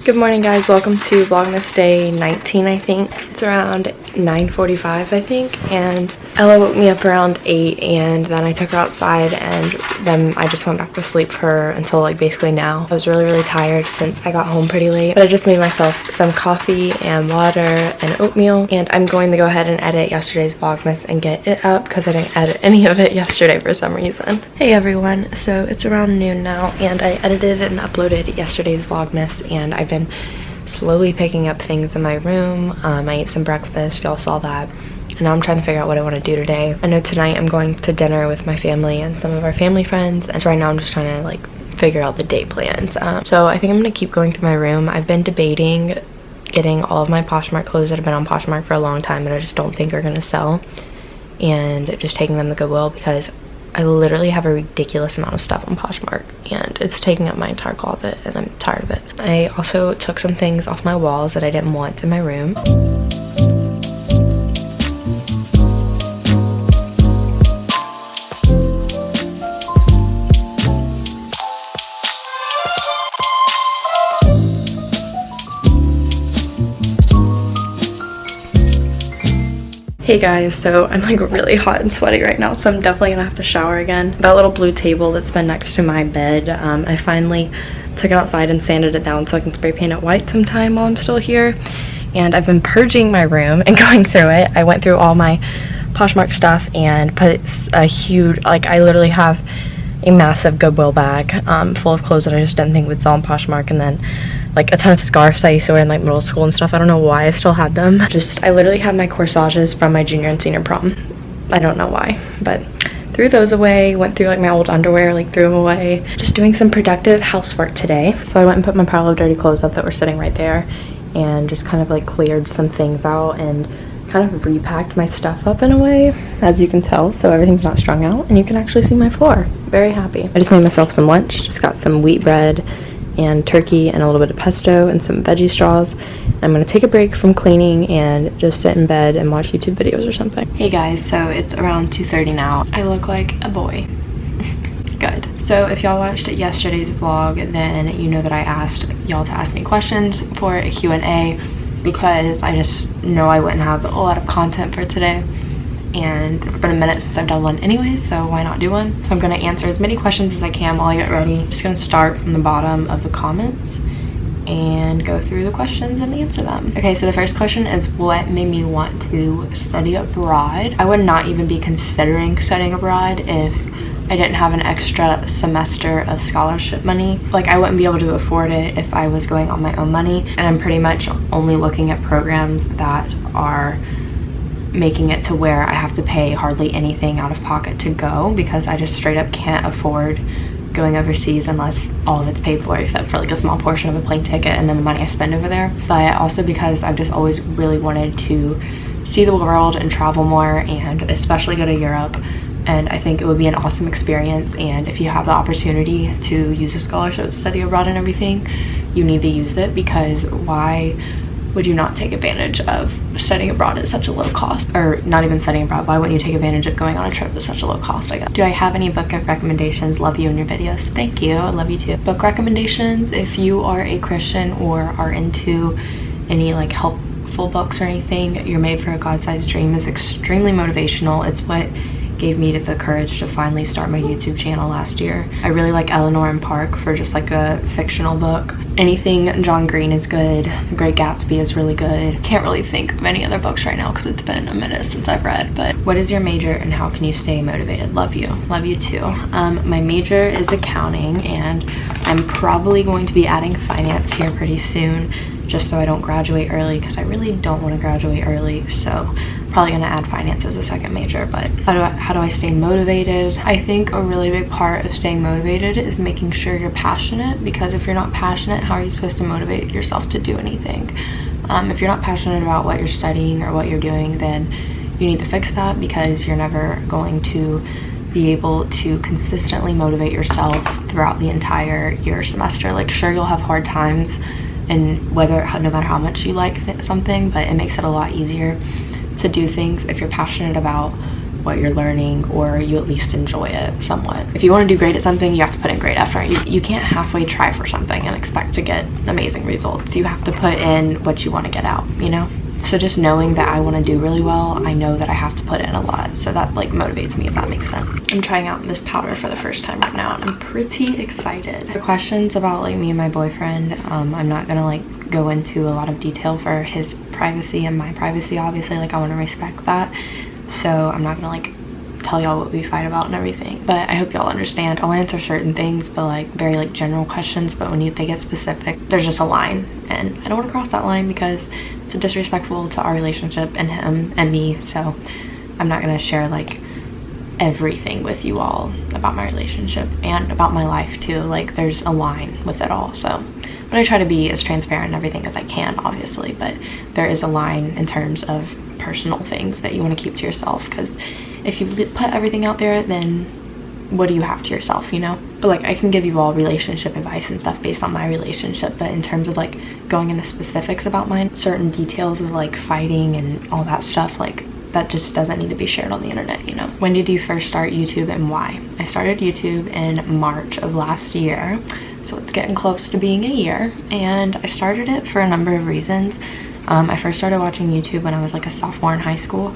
Good morning, guys. Welcome to Vlogmas day 19, I think. It's around 9:45, I think, and Ella woke me up around 8, and then I took her outside, and then I just went back to sleep for her until like basically now. I was really tired since I got home pretty late, but I just made myself some coffee and water and oatmeal, and I'm going to go ahead and edit yesterday's Vlogmas and get it up because I didn't edit any of it yesterday for some reason. Hey everyone, so it's around noon now, and I edited and uploaded yesterday's Vlogmas, and I've been slowly picking up things in my room. I ate some breakfast, y'all saw that, and now I'm trying to figure out what I want to do today. I know tonight I'm going to dinner with my family and some of our family friends, and so right now I'm just trying to like figure out the day plans. So I think I'm gonna keep going through my room. I've been debating getting all of my Poshmark clothes that have been on Poshmark for a long time and I just don't think are gonna sell, and just taking them to Goodwill because I literally have a ridiculous amount of stuff on Poshmark and it's taking up my entire closet and I'm tired of it. I also took some things off my walls that I didn't want in my room. Hey guys, so I'm like really hot and sweaty right now, so I'm definitely gonna have to shower again. That little blue table that's been next to my bed, I finally took it outside and sanded it down so I can spray paint it white sometime while I'm still here. And I've been purging my room and going through it. I went through all my Poshmark stuff and put a huge, like I literally have a massive Goodwill bag full of clothes that I just didn't think would sell on Poshmark, and then like a ton of scarves I used to wear in like middle school and stuff. I don't know why I still had them. I literally have my corsages from my junior and senior prom. I don't know why, but threw those away. Went through like my old underwear, like threw them away. Just doing some productive housework today. So I went and put my pile of dirty clothes up that were sitting right there and just kind of like cleared some things out and kind of repacked my stuff up in a way, as you can tell, so everything's not strung out and you can actually see my floor. Very happy. I just made myself some lunch. Just got some wheat bread and turkey and a little bit of pesto and some veggie straws. I'm gonna take a break from cleaning and just sit in bed and watch YouTube videos or something. Hey guys, so it's around 2:30 now. I look like a boy. Good. So if y'all watched yesterday's vlog, then you know that I asked y'all to ask me questions for a Q&A because I just know I wouldn't have a lot of content for today, and it's been a minute since I've done one anyway, so why not do one? So I'm gonna answer as many questions as I can while I get ready. I'm just gonna start from the bottom of the comments and go through the questions and answer them. Okay, so the first question is, what made me want to study abroad? I would not even be considering studying abroad if I didn't have an extra semester of scholarship money. Like, I wouldn't be able to afford it if I was going on my own money, and I'm pretty much only looking at programs that are making it to where I have to pay hardly anything out of pocket to go, because I just straight up can't afford going overseas unless all of it's paid for except for like a small portion of a plane ticket and then the money I spend over there. But also because I've just always really wanted to see the world and travel more, and especially go to Europe, and I think it would be an awesome experience. And if you have the opportunity to use a scholarship to study abroad and everything, you need to use it, because why would you not take advantage of studying abroad at such a low cost? Or not even studying abroad, why wouldn't you take advantage of going on a trip at such a low cost, I guess? Do I have any book recommendations? Love you in your videos. Thank you, I love you too. Book recommendations, if you are a Christian or are into any like helpful books or anything, You're Made for a God-Sized Dream is extremely motivational. It's what gave me the courage to finally start my YouTube channel last year. I really like Eleanor and Park for just like a fictional book. Anything John Green is good. The Great Gatsby is really good. Can't really think of any other books right now because it's been a minute since I've read. But what is your major and how can you stay motivated? Love you. Love you too. My major is accounting, and I'm probably going to be adding finance here pretty soon, just so I don't graduate early, because I really don't want to graduate early. So probably gonna add finance as a second major. But how do I stay motivated? I think a really big part of staying motivated is making sure you're passionate, because if you're not passionate, how are you supposed to motivate yourself to do anything? If you're not passionate about what you're studying or what you're doing, then you need to fix that, because you're never going to be able to consistently motivate yourself throughout the entire year semester. Like, sure, you'll have hard times, and no matter how much you like something, but it makes it a lot easier to do things if you're passionate about what you're learning, or you at least enjoy it somewhat. If you want to do great at something, you have to put in great effort. You can't halfway try for something and expect to get amazing results. You have to put in what you want to get out, you know? So just knowing that I want to do really well, I know that I have to put in a lot. So that like motivates me, if that makes sense. I'm trying out this powder for the first time right now, and I'm pretty excited. The questions about like me and my boyfriend, I'm not gonna like go into a lot of detail for his privacy and my privacy, obviously. Like I want to respect that. So I'm not gonna like tell y'all what we fight about and everything, but I hope y'all understand. I'll answer certain things, but like very like general questions, but when they get specific, there's just a line, and I don't want to cross that line because it's disrespectful to our relationship and him and me. So I'm not gonna share like everything with you all about my relationship and about my life too. Like there's a line with it all. So but I try to be as transparent and everything as I can, obviously, but there is a line in terms of personal things that you want to keep to yourself, because if you put everything out there, then what do you have to yourself, you know? But like I can give you all relationship advice and stuff based on my relationship, but in terms of like going into specifics about mine, certain details of like fighting and all that stuff, like that just doesn't need to be shared on the internet, you know? When did you first start YouTube and why? I started YouTube in March of last year, so it's getting close to being a year, and I started it for a number of reasons. I first started watching YouTube when I was like a sophomore in high school,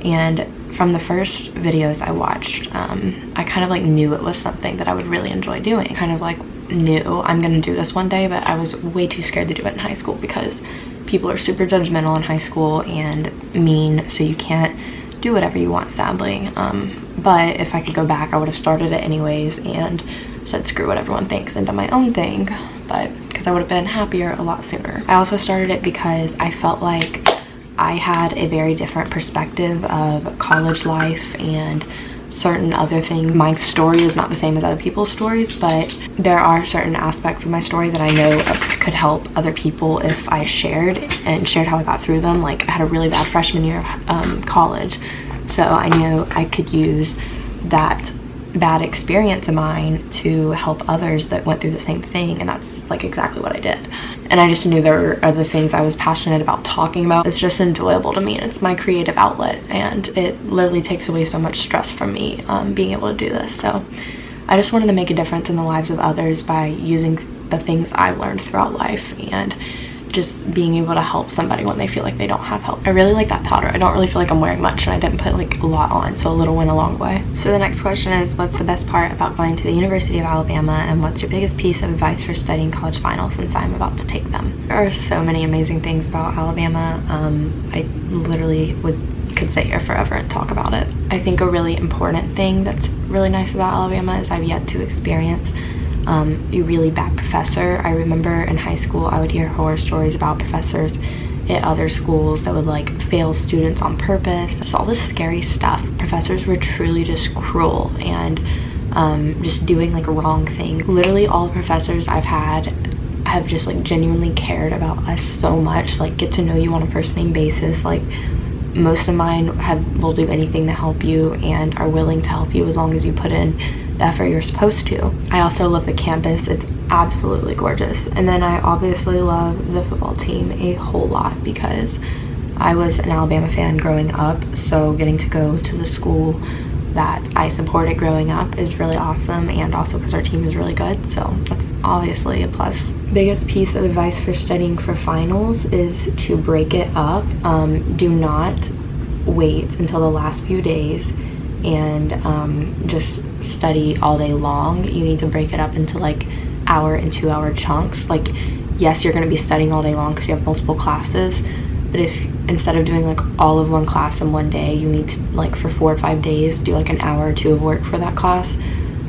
and from the first videos I watched, I kind of like knew it was something that I would really enjoy doing. Kind of like knew I'm gonna do this one day, but I was way too scared to do it in high school because people are super judgmental in high school and mean, so you can't do whatever you want, sadly. But if I could go back, I would have started it anyways and said screw what everyone thinks and done my own thing, but because I would have been happier a lot sooner. I also started it because I felt like I had a very different perspective of college life and certain other things. My story is not the same as other people's stories, but there are certain aspects of my story that I know could help other people if I shared how I got through them. Like I had a really bad freshman year of college, so I knew I could use that bad experience of mine to help others that went through the same thing, and that's like exactly what I did. And I just knew there were other things I was passionate about talking about. It's just enjoyable to me, and it's my creative outlet, and it literally takes away so much stress from me being able to do this. So I just wanted to make a difference in the lives of others by using the things I've learned throughout life and just being able to help somebody when they feel like they don't have help. I really like that powder. I don't really feel like I'm wearing much, and I didn't put like a lot on, so a little went a long way. So the next question is, what's the best part about going to the University of Alabama, and what's your biggest piece of advice for studying college finals since I'm about to take them? There are so many amazing things about Alabama. I literally could sit here forever and talk about it. I think a really important thing that's really nice about Alabama is I've yet to experience a really bad professor. I remember in high school I would hear horror stories about professors at other schools that would like fail students on purpose. Just all this scary stuff. Professors were truly just cruel and just doing like a wrong thing. Literally all the professors I've had have just like genuinely cared about us so much, like get to know you on a first name basis. Like most of mine will do anything to help you and are willing to help you as long as you put in the effort you're supposed to. I also love the campus. It's absolutely gorgeous. And then I obviously love the football team a whole lot because I was an Alabama fan growing up, so getting to go to the school that I supported growing up is really awesome, and also because our team is really good, so that's obviously a plus. Biggest piece of advice for studying for finals is to break it up. Do not wait until the last few days and just study all day long. You need to break it up into like hour and 2 hour chunks. Like yes, you're going to be studying all day long because you have multiple classes, but if instead of doing like all of one class in one day, you need to like for 4 or 5 days do like an hour or 2 of work for that class,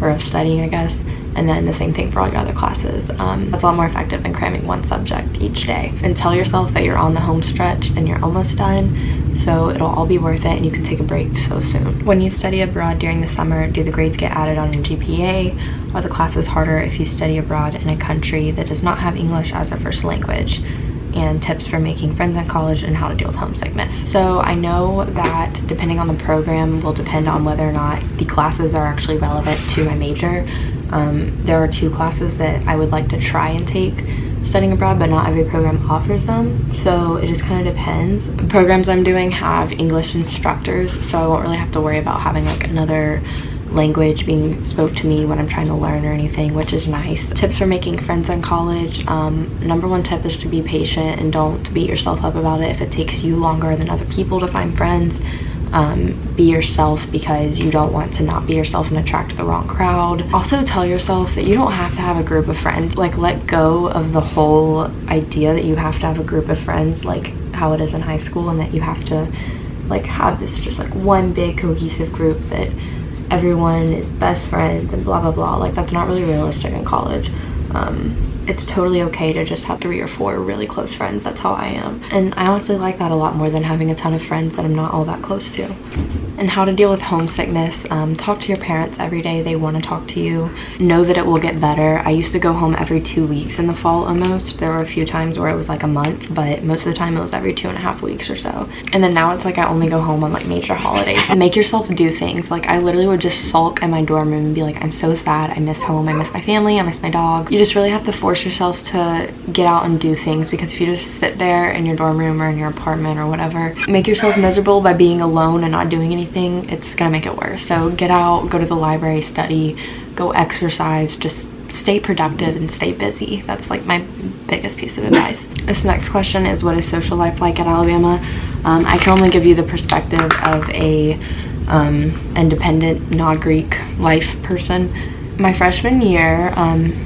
or of studying I guess, and then the same thing for all your other classes. That's a lot more effective than cramming one subject each day. And tell yourself that you're on the home stretch and you're almost done, so it'll all be worth it and you can take a break so soon. When you study abroad during the summer, do the grades get added on your GPA? Are the classes harder if you study abroad in a country that does not have English as a first language? And tips for making friends in college and how to deal with homesickness. So I know that depending on the program will depend on whether or not the classes are actually relevant to my major. There are 2 classes that I would like to try and take studying abroad, but not every program offers them, so it just kind of depends. The programs I'm doing have English instructors, so I won't really have to worry about having like another language being spoke to me when I'm trying to learn or anything, which is nice. Tips for making friends in college. Number one tip is to be patient and don't beat yourself up about it if it takes you longer than other people to find friends. Be yourself, because you don't want to not be yourself and attract the wrong crowd. Also tell yourself that you don't have to have a group of friends. Like, let go of the whole idea that you have to have a group of friends like how it is in high school, and that you have to like have this just like one big cohesive group that everyone is best friends and blah blah blah. Like, that's not really realistic in college. It's totally okay to just have 3 or 4 really close friends. That's how I am, and I honestly like that a lot more than having a ton of friends that I'm not all that close to. And how to deal with homesickness. Talk to your parents every day. They want to talk to you. Know that it will get better. I used to go home every 2 weeks in the fall almost. There were a few times where it was like a month, but most of the time it was every 2.5 weeks or so. And then now it's like I only go home on like major holidays. And make yourself do things. Like, I literally would just sulk in my dorm room and be like, I'm so sad. I miss home. I miss my family. I miss my dogs. You just really have to force yourself to get out and do things, because if you just sit there in your dorm room or in your apartment or whatever, make yourself miserable by being alone and not doing anything, it's gonna make it worse. So get out, go to the library, study, go exercise, just stay productive and stay busy. That's like my biggest piece of advice. This next question is, what is social life like at Alabama? I can only give you the perspective of a independent, non-Greek life person. My freshman year,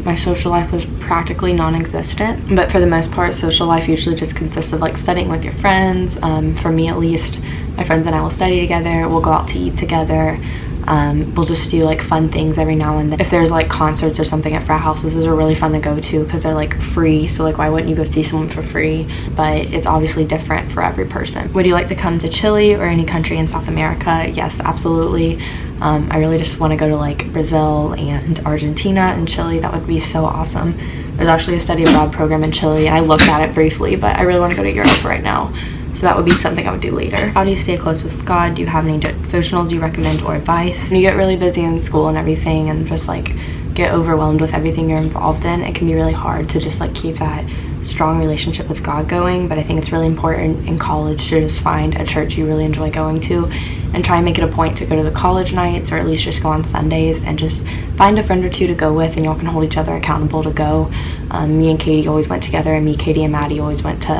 my social life was practically non-existent, but for the most part, social life usually just consists of like studying with your friends. For me at least, my friends and I will study together, we'll go out to eat together, we'll just do like fun things every now and then. If there's like concerts or something at frat houses, those are really fun to go to because they're like free, so like why wouldn't you go see someone for free? But it's obviously different for every person. Would you like to come to Chile or any country in South America? Yes, absolutely. I really just want to go to like Brazil and Argentina and Chile. That would be so awesome. There's actually a study abroad program in Chile, and I looked at it briefly, but I really want to go to Europe right now. So that would be something I would do later. How do you stay close with God? Do you have any devotionals you recommend or advice? When you get really busy in school and everything and just like get overwhelmed with everything you're involved in, it can be really hard to just like keep that strong relationship with God going. But I think it's really important in college to just find a church you really enjoy going to and try and make it a point to go to the college nights, or at least just go on Sundays, and just find a friend or two to go with, and y'all can hold each other accountable to go. Me and Katie always went together, and me, Katie, and Maddie always went to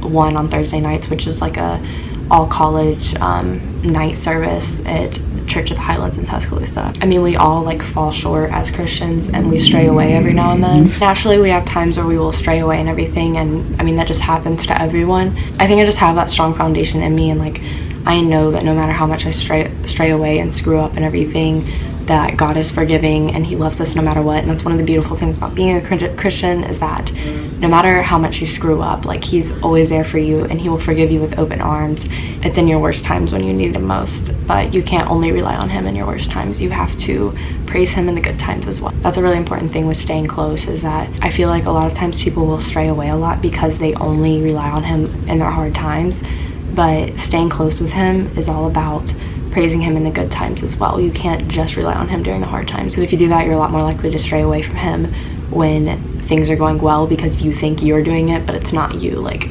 one on Thursday nights, which is like a all college night service at Church of the Highlands in Tuscaloosa. I mean, we all like fall short as Christians and we stray away every now and then. Naturally, we have times where we will stray away and everything, and I mean, that just happens to everyone. I think I just have that strong foundation in me, and like I know that no matter how much I stray away and screw up and everything, that God is forgiving and he loves us no matter what. And that's one of the beautiful things about being a Christian, is that no matter how much you screw up, like he's always there for you and he will forgive you with open arms. It's in your worst times when you need him most, but you can't only rely on him in your worst times. You have to praise him in the good times as well. That's a really important thing with staying close, is that I feel like a lot of times people will stray away a lot because they only rely on him in their hard times. But staying close with him is all about praising him in the good times as well. You can't just rely on him during the hard times, because if you do that, you're a lot more likely to stray away from him when things are going well, because you think you're doing it, but it's not you. Like,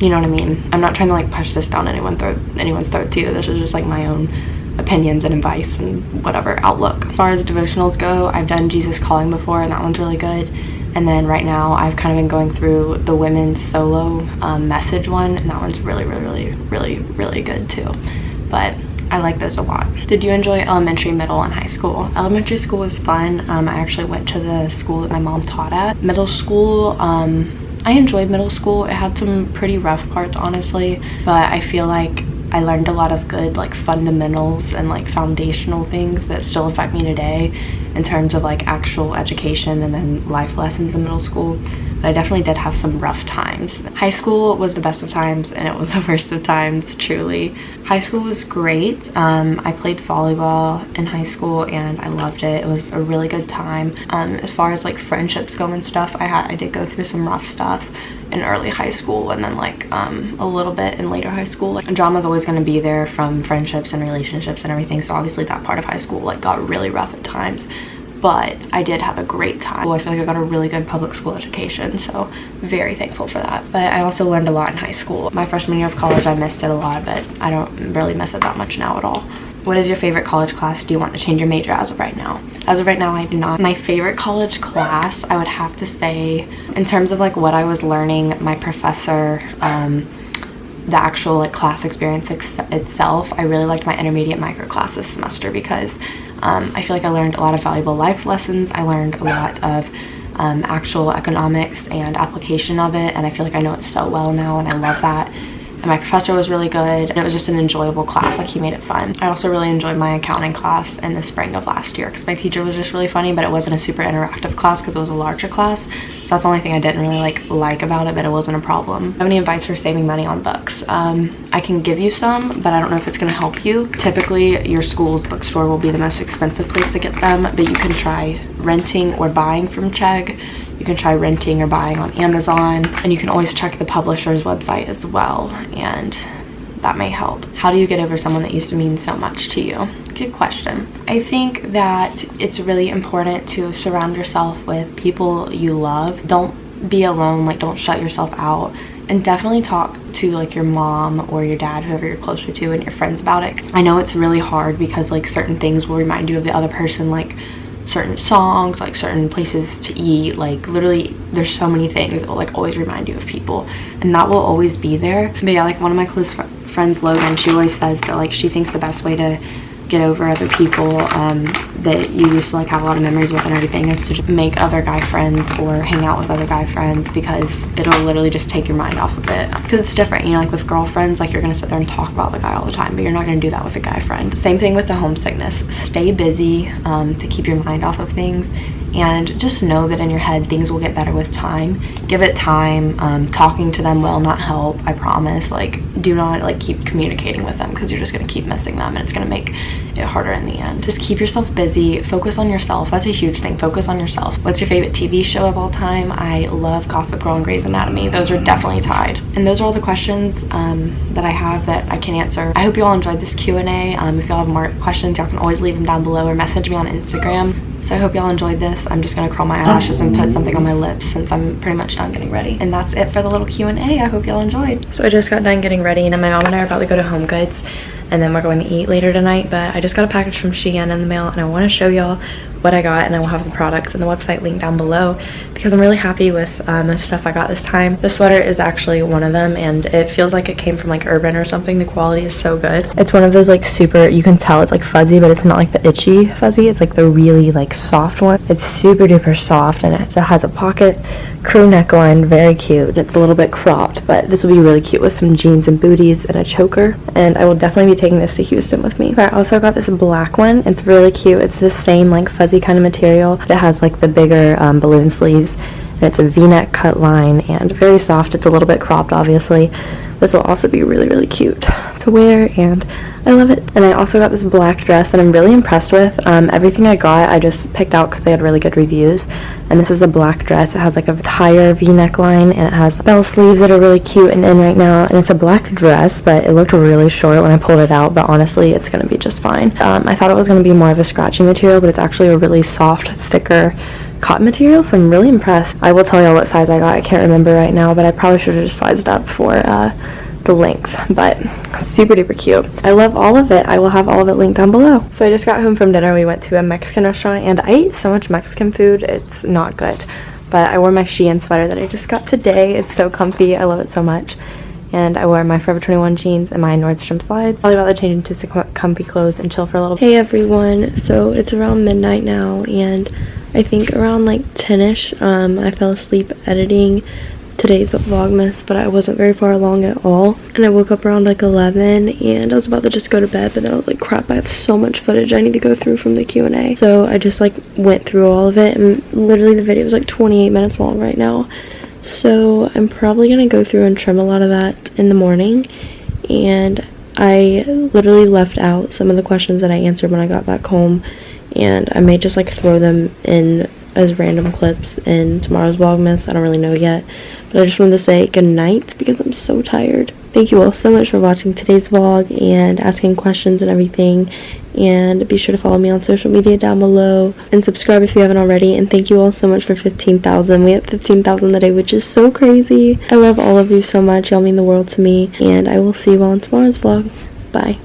you know what I mean? I'm not trying to like push this down anyone's throat too. This is just like my own opinions and advice and whatever outlook. As far as devotionals go, I've done Jesus Calling before, and that one's really good. And then right now I've kind of been going through the women's solo message one, and that one's really good too. But I like those a lot. Did you enjoy elementary, middle, and high school? Elementary school was fun. I actually went to the school that my mom taught at. Middle school, I enjoyed middle school. It had some pretty rough parts, honestly, but I feel like I learned a lot of good like fundamentals and like foundational things that still affect me today in terms of like actual education and then life lessons in middle school. But I definitely did have some rough times. High school was the best of times and it was the worst of times, truly. High school was great. I played volleyball in high school and I loved it. It was a really good time. As far as like friendships go and stuff, I did go through some rough stuff in early high school, and then like a little bit in later high school. Like drama's always going to be there from friendships and relationships and everything, so obviously that part of high school like got really rough at times. but I did have a great time. I feel like I got a really good public school education, so very thankful for that. But I also learned a lot in high school. My freshman year of college, I missed it a lot, but I don't really miss it that much now at all. What is your favorite college class? Do you want to change your major as of right now? As of right now, I do not. My favorite college class, I would have to say, in terms of like what I was learning, my professor, the actual like class experience itself, I really liked my intermediate micro class this semester because I feel like I learned a lot of valuable life lessons. I learned a lot of actual economics and application of it, and I feel like I know it so well now, and I love that. And my professor was really good, and it was just an enjoyable class. Like, he made it fun. I also really enjoyed my accounting class in the spring of last year because my teacher was just really funny, but it wasn't a super interactive class because it was a larger class. So that's the only thing I didn't really like about it, but it wasn't a problem. Do you have any advice for saving money on books? I can give you some, but I don't know if it's going to help you. Typically, your school's bookstore will be the most expensive place to get them, but you can try renting or buying from Chegg. You can try renting or buying on Amazon, and you can always check the publisher's website as well, and that may help. How do you get over someone that used to mean so much to you? Good question. I think that it's really important to surround yourself with people you love. Don't be alone, like don't shut yourself out, and definitely talk to like your mom or your dad, whoever you're closer to, and your friends about it. I know it's really hard because like certain things will remind you of the other person, like certain songs, like certain places to eat, like literally there's so many things that will like always remind you of people, and that will always be there. But yeah, like one of my close friends, Logan, she always says that like she thinks the best way to get over other people that you used to like have a lot of memories with and everything is to just make other guy friends or hang out with other guy friends, because it'll literally just take your mind off of it. Because it's different, you know, like with girlfriends, like you're gonna sit there and talk about the guy all the time, but you're not gonna do that with a guy friend. Same thing with the homesickness. Stay busy to keep your mind off of things, and just know that in your head things will get better with time. Give it time. Talking to them will not help, I promise. Like, do not like keep communicating with them because you're just gonna keep missing them, and it's gonna make it harder in the end. Just keep yourself busy. Focus on yourself. That's a huge thing. Focus on yourself. What's your favorite TV show of all time? I love Gossip Girl and Grey's Anatomy. Those are definitely tied. And those are all the questions that I have that I can answer. I hope you all enjoyed this Q&A. If y'all have more questions, y'all can always leave them down below or message me on Instagram. So I hope y'all enjoyed this. I'm just gonna curl my eyelashes and put something on my lips since I'm pretty much done getting ready. And that's it for the little Q&A. I hope y'all enjoyed. So I just got done getting ready, and my mom and I are about to go to Home Goods, and then we're going to eat later tonight. But I just got a package from Shein in the mail, and I want to show y'all what I got, and I will have the products and the website link down below because I'm really happy with the stuff I got this time. The sweater is actually one of them, and it feels like it came from like Urban or something. The quality is so good. It's one of those like super, you can tell it's like fuzzy, but it's not like the itchy fuzzy. It's like the really like soft one. It's super duper soft, and it has a pocket crew neckline, very cute. It's a little bit cropped, but this will be really cute with some jeans and booties and a choker, and I will definitely be taking this to Houston with me. I also got this black one. It's really cute. It's the same like fuzzy kind of material, but it has like the bigger balloon sleeves, and it's a v-neck cut line and very soft. It's a little bit cropped, obviously. This will also be really, really cute to wear, and I love it. And I also got this black dress that I'm really impressed with. Everything I got, I just picked out because they had really good reviews. And this is a black dress. It has like a higher v-neck line, and it has bell sleeves that are really cute and in right now. And it's a black dress, but it looked really short when I pulled it out, but honestly, it's going to be just fine. I thought it was going to be more of a scratchy material, but it's actually a really soft, thicker cotton material, so I'm really impressed. I will tell y'all what size I got. I can't remember right now, but I probably should have just sized up for the length, but super duper cute. I love all of it. I will have all of it linked down below. So I just got home from dinner. We went to a Mexican restaurant, and I ate so much Mexican food. It's not good, but I wore my Shein sweater that I just got today. It's so comfy. I love it so much. And I wore my Forever 21 jeans and my Nordstrom slides. I'll about to change into some comfy clothes and chill for a little bit. Hey everyone, so it's around midnight now, and I think around like 10ish I fell asleep editing today's Vlogmas, but I wasn't very far along at all, and I woke up around like 11, and I was about to just go to bed, but then I was like, crap, I have so much footage I need to go through from the Q&A. So I just like went through all of it, and literally the video is like 28 minutes long right now. So I'm probably gonna go through and trim a lot of that in the morning, and I literally left out some of the questions that I answered when I got back home, and I may just like throw them in as random clips in tomorrow's Vlogmas. I don't really know yet, but I just wanted to say good night because I'm so tired. Thank you all so much for watching today's vlog and asking questions and everything, and be sure to follow me on social media down below and subscribe if you haven't already. And thank you all so much for 15,000. We hit 15,000 today, which is so crazy. I love all of you so much. Y'all mean the world to me, and I will see you all in tomorrow's vlog. Bye.